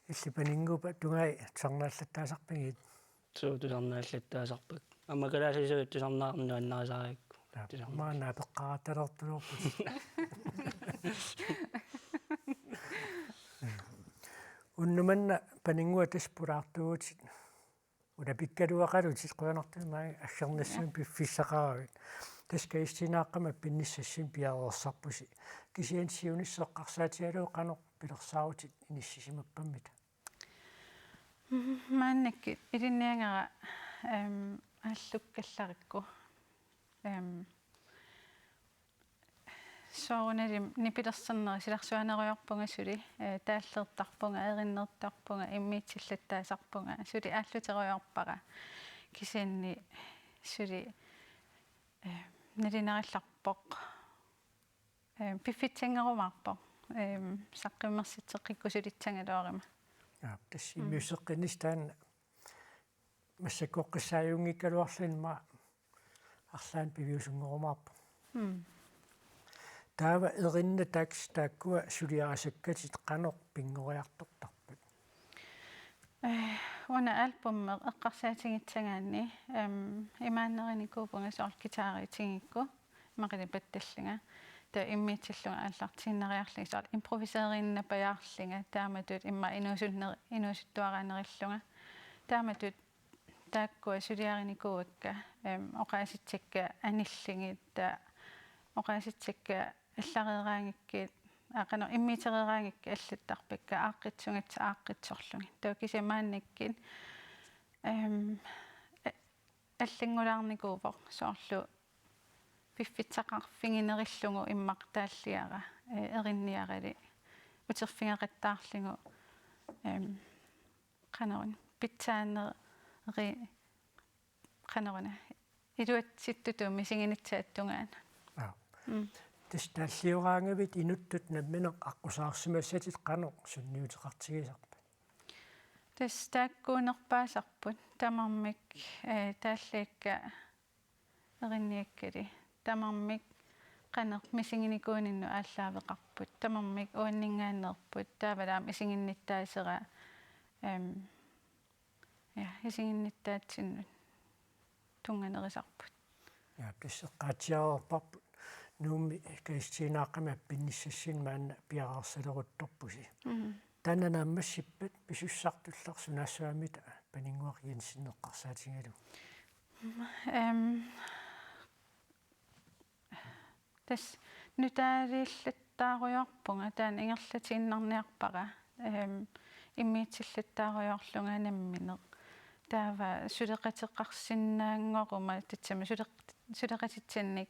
иллипанингупа тунгаи сарнааллаттаасарпигит tusarnaallattaasarpak аммакалаасисуит тусарнаарнуаннарисаарикку маана пеққараталертулуурпут уннуманна панингуа таспулаартугутит улапиккалуақалутит қуянартумаа аггернассуун пиффиссақаравит таскаистинааққама пинниссассин пиареерсарпуси кисиансиунissоққарсаатиалуу қано пилерсаавутит иниссисимаппаммита мааннакки илинниангара аллуккалларикку соонали нипилерсэрнери силарсуанериорпунга сули тааллертарпунга эриннертарпунга иммиитсиллаттаасарпунга сули ааллутериорпара кисианни сули налинарилларпоқ пиффитсангерумаарпо саққиммерситеққикку сулитсангалоорима Ja, das immuuseqqinnistaan массакоққиссааюнгиккалуарлинма арлаан пивиусунгоруmaarpa таава эринна такс тааккуа сулиарасаккатит қанеқ пингориартортарпут уна альбумме эққарсаатингитсагаанни имааннеринникуупунгасоор гитааритингикку мақили патталлинга та иммитиллунга ааллартиннериарлингсаар импровисееринна паяарлинга тааматут имма инуусуттуараанериллунга тааматут тааккуа сулиаринникуакка оқааситсакка аниллингит та оқааситсакка аллареераангиккит аақано иммитереераангикка аллаттарпакка ааққитсунгатса ааққитсорлунги таукисамаанниккин аллангулаарникуувоқ соорлу пиффитсақарфингинериллугу иммақтааллиара эринниарали утерфингеқаттаарлигу қанерун питсаанери қанеруна илуатситтуту мисигинитсааттунгаана тесталлиораангавит инуттут намминеқ аққусаарсимассатит қанеқ сунниутеқартигисарпа тестааккуунерпаасарпут тамармик тааллаакка эринниаккали тамармик qanaq misinginikunинну ааллаавеқарпут тамармик уаннингааннерпут таавалаам исигинниттаасера исигинниттаатсиннут тунганерисарпут писсеққаатиарерпарпут нууми каистинааққама пинниссассин маанна пиараарсалерутторпуси тананааммассиппат писуссартуллар сунаассуамита панингуариансиннеққарсаатингалу тас нутаалииллаттааруйорпунга таан ингерлатииннарниарпара иммиитсиллаттааруйорлунга намминеқ таава сулеқатеққарсинаангорума татсама сулеқатитсанник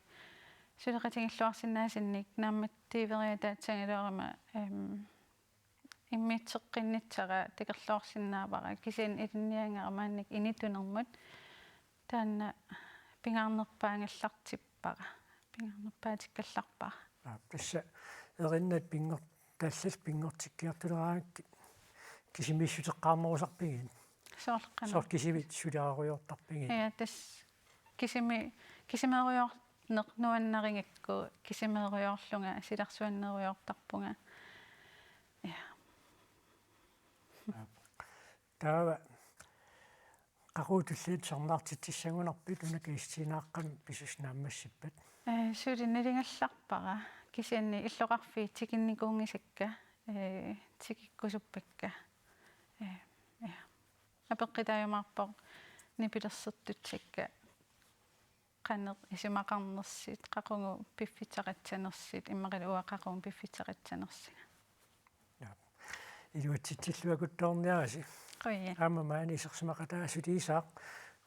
сулеқатингиллуарсинаасинник наамматтиивериатаатсангалуарама иммиитсеққиннитсара такерлуарсинаавара кисиан илинниангарамаанник инитунермут таанна пингаарнерпаангаллартиппара пингаарнерпаатиккалларпара тасса эриннат пингор таллас пингортиккиартулераангит кисимиссутеққармерусарпигин соор кисивит сулиаруйортарпигин тас кисимеруйорнеқ нуаннарингакку кисимеруйорлунга силарсуаннеруйортарпунга таава qaqutulliit sarnaartitsissangунарпит унакаистинааққам писуснааммассиппат сулиннилингалларпара кисианни иллоқарфи тикинникуунгисакка тикиккусуппакка апеққитаажумаарпоқ нипилерсертутсакка qanneq исимақарнерсит qaqungu пиффитсақатсанерсит иммақали уақақун пиффитсақатсанерсига илуатситсиллуакутторниараси аама маани исерсимақатаасулиисаақ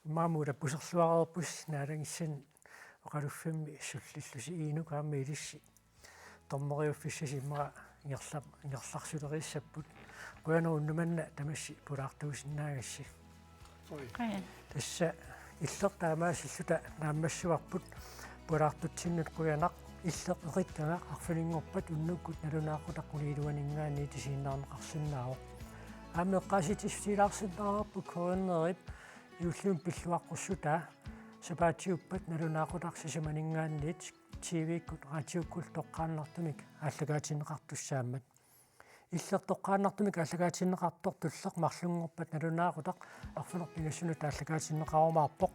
маамула пусерлуарерпус наалагиссан оқалуффамми суллиллуси иинук аама илисси тормориуффиссасиммара ингерларсулериссаппут қуянеруннуманна тамасси пулаартуусиннаагасси тасса иллертаамаасиллута нааммассуарпут пулаартутсиннут қуянақ иллеқ эриккага арфалингорпат уннуккут налунааққутаққулиилуанингаани тисииннаарнеқарсинаавоқ аамеққаситисфилаарсиннаарпу кооннерип юуллуун пиллуаққуссута сапаатиуппат налунааққутақсисаманингаанниит тивиккут радиоккул тоққааннартумик ааллагаатиннеқартуссааммат иллертоққааннартумик ааллагаатиннеқартор туллеқ марлунгорпат налунаақутақ арфунерпигассуну тааллагаатиннеқарумаарпоқ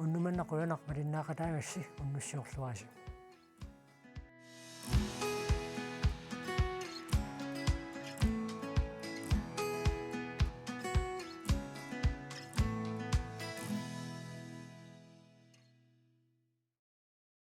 уннуманна қуянақ малиннаақатаагасси уннуссиорлуаси